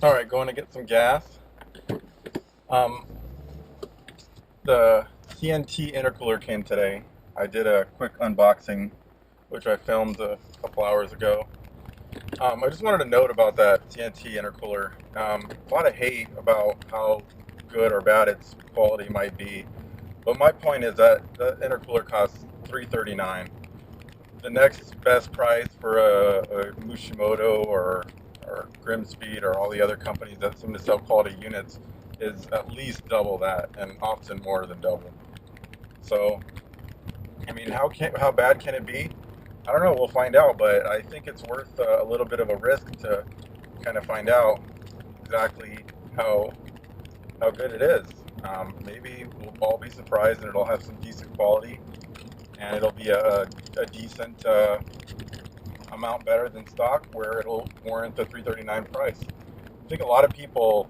Alright, going to get some gas. Um, the CNT intercooler came today. I did a quick unboxing, which I filmed a couple hours ago. I just wanted to note about that CNT intercooler. A lot of hate about how good or bad its quality might be. But my point is that the intercooler costs $339. The next best price for a Mushimoto or Grimspeed or all the other companies that seem to sell quality units is at least double that, and often more than double. So, I mean, how bad can it be? I don't know. We'll find out, but I think it's worth a little bit of a risk to kind of find out exactly how good it is. Maybe we'll all be surprised, and it'll have some decent quality, and it'll be a decent amount better than stock, where it'll warrant the $339 price. I think a lot of people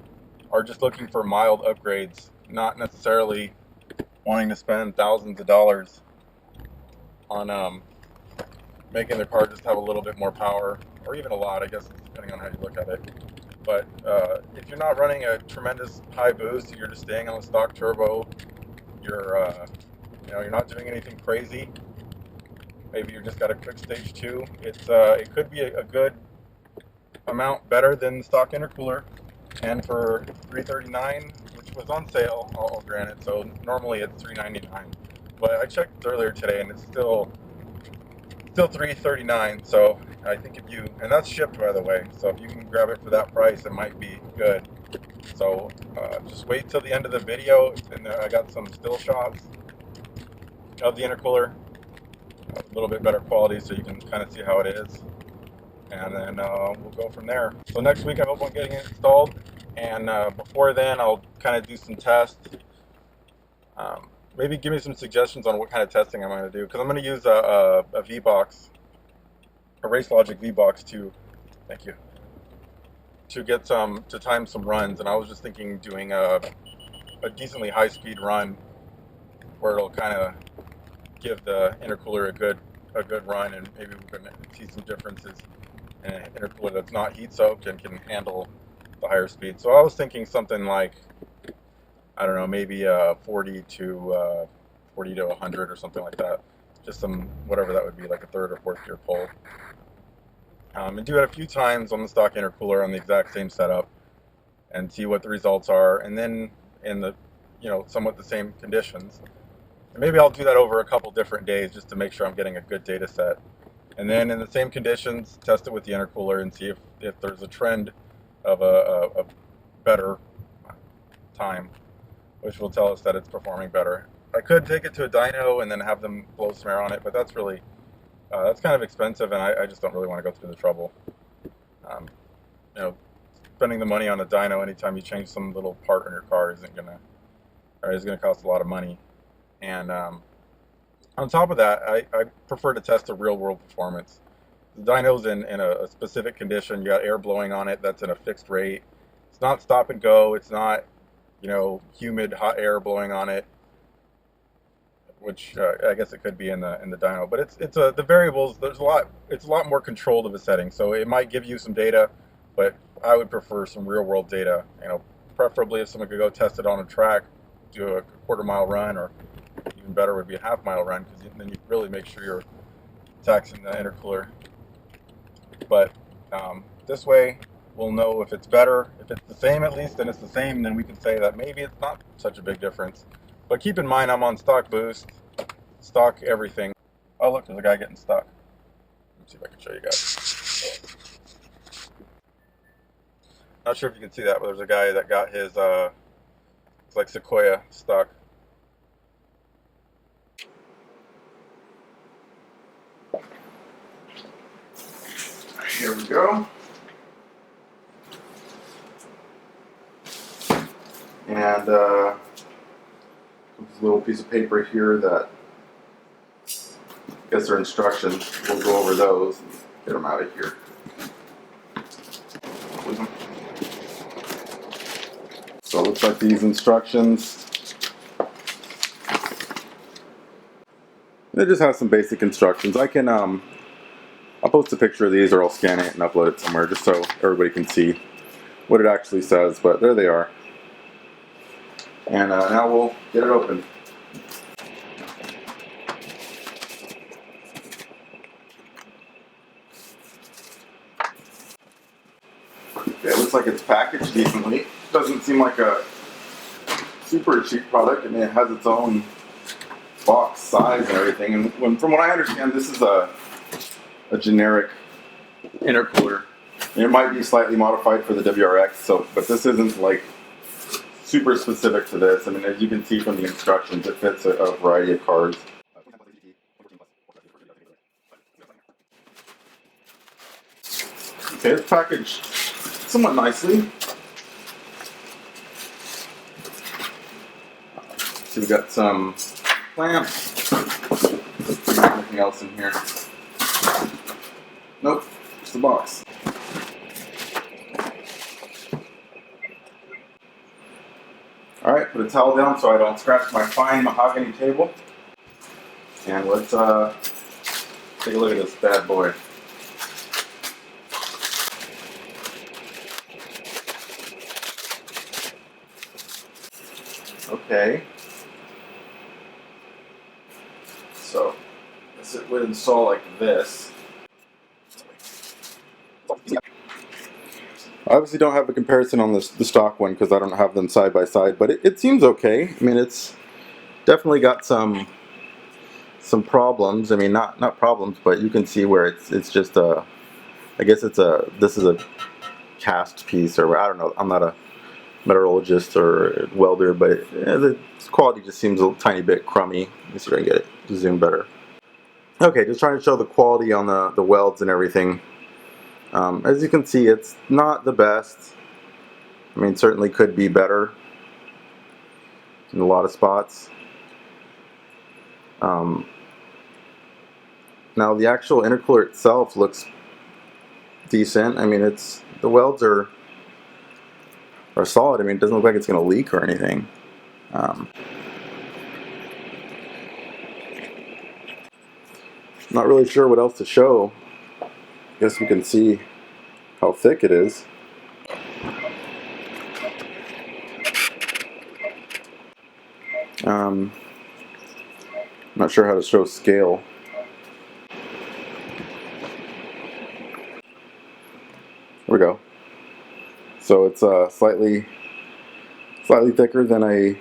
are just looking for mild upgrades, not necessarily wanting to spend thousands of dollars on making their car just have a little bit more power, or even a lot, I guess, depending on how you look at it. But if you're not running a tremendous high boost, you're just staying on the stock turbo, you're not doing anything crazy. Maybe you just got a quick stage 2. It could be a good amount better than the stock intercooler, and for $339, which was on sale, I'll grant it. So normally it's $399, but I checked earlier today and it's still $339. So I think and that's shipped, by the way. So if you can grab it for that price, it might be good. So just wait till the end of the video, and I got some still shots of the intercooler, a little bit better quality, so you can kind of see how it is, and then we'll go from there. So next week I hope I'm getting it installed, and before then I'll kind of do some tests. Maybe give me some suggestions on what kind of testing I'm going to do, because I'm going to use a Vbox, a Racelogic Vbox to time some runs, and I was just thinking doing a decently high speed run where it'll kind of give the intercooler a good run, and maybe we can see some differences in an intercooler that's not heat soaked and can handle the higher speed. So I was thinking something like, I don't know, maybe 40 to 100 or something like that. Just some, whatever that would be, like a third or fourth gear pull. And do it a few times on the stock intercooler on the exact same setup and see what the results are. And then in the, somewhat the same conditions. And maybe I'll do that over a couple different days just to make sure I'm getting a good data set. And then in the same conditions, test it with the intercooler and see if there's a trend of a better time, which will tell us that it's performing better. I could take it to a dyno and then have them blow some air on it, but that's really, that's kind of expensive, and I just don't really want to go through the trouble. Spending the money on a dyno anytime you change some little part in your car is gonna cost a lot of money. And on top of that, I prefer to test the real world performance. The dyno's in a specific condition. You got air blowing on it that's in a fixed rate. It's not stop and go. It's not, humid hot air blowing on it, which I guess it could be in the dyno. But it's the variables. It's a lot more controlled of a setting. So it might give you some data, but I would prefer some real world data. Preferably if someone could go test it on a track, do a quarter-mile run, or even better would be a half-mile run, because then you really make sure you're taxing the intercooler. But this way we'll know if it's better. If it's the same, at least, and it's the same, then we can say that maybe it's not such a big difference. But keep in mind, I'm on stock boost, stock everything. Oh look, there's a guy getting stuck. Let me see if I can show you guys. Not sure if you can see that, but there's a guy that got his it's like Sequoia stuck. Here we go. And a little piece of paper here that I guess are instructions. We'll go over those and get them out of here. So it looks like these instructions. It just has some basic instructions. I can I'll post a picture of these, or I'll scan it and upload it somewhere just so everybody can see. what it actually says, but there they are. And now we'll get it open. Okay, it looks like it's packaged decently. Doesn't seem like a super cheap product. I mean, it has its own box size and everything. And from what I understand, this is a generic intercooler. It might be slightly modified for the WRX, but this isn't like super specific to this. I mean, as you can see from the instructions, it fits a variety of cars. Okay, it's packaged somewhat nicely. So we got some clamps. Anything else in here? Nope, just the box. Alright, put a towel down so I don't scratch my fine mahogany table. And let's take a look at this bad boy. Okay. So, this would install like this. I obviously don't have a comparison on the stock one because I don't have them side by side, but it seems okay. I mean, it's definitely got some problems. I mean, not problems, but you can see where it's just a, I guess this is a cast piece, or I don't know. I'm not a metallurgist or welder, but the quality just seems a tiny bit crummy. Let me see if I can get it to zoom better. Okay, just trying to show the quality on the welds and everything. As you can see, it's not the best. I mean, certainly could be better in a lot of spots. Now the actual intercooler itself looks decent. I mean, the welds are solid. I mean, it doesn't look like it's going to leak or anything. Not really sure what else to show. I guess we can see how thick it is. Not sure how to show scale. There we go. So it's slightly thicker than a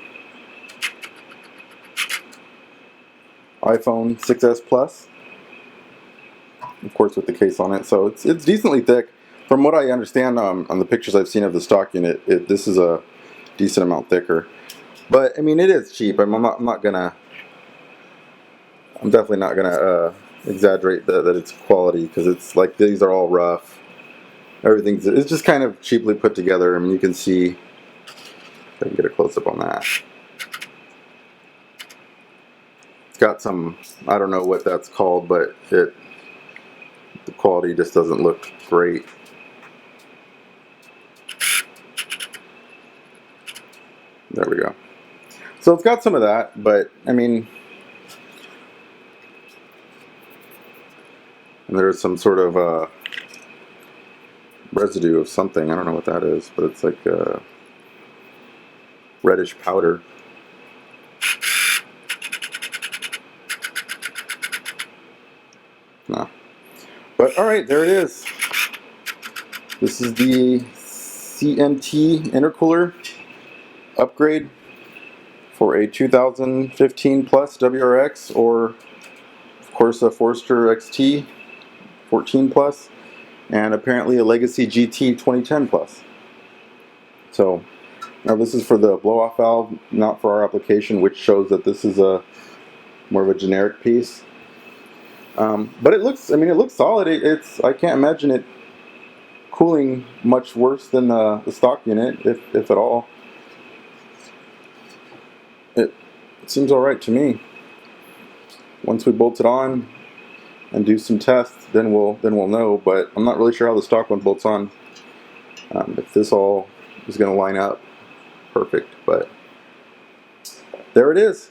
iPhone 6s Plus. Of course, with the case on it, so it's decently thick. From what I understand on the pictures I've seen of the stock unit, this is a decent amount thicker. But I mean, it is cheap. I'm definitely not gonna exaggerate that it's quality, because it's like these are all rough. It's just kind of cheaply put together. I mean, you can see. If I can get a close up on that. It's got some, I don't know what that's called, but the quality just doesn't look great. There we go. So it's got some of that, but I mean, and there's some sort of residue of something. I don't know what that is, but it's like reddish powder. No. But alright, there it is. This is the CNT intercooler upgrade for a 2015 plus WRX, or of course a Forester XT 14 plus, and apparently a Legacy GT 2010 plus. So now this is for the blow-off valve, not for our application, which shows that this is a more of a generic piece. But it looks solid. I can't imagine it cooling much worse than the stock unit, if at all. It seems alright to me. Once we bolt it on and do some tests, then we'll know. But I'm not really sure how the stock one bolts on. If this all is going to line up perfect, but there it is.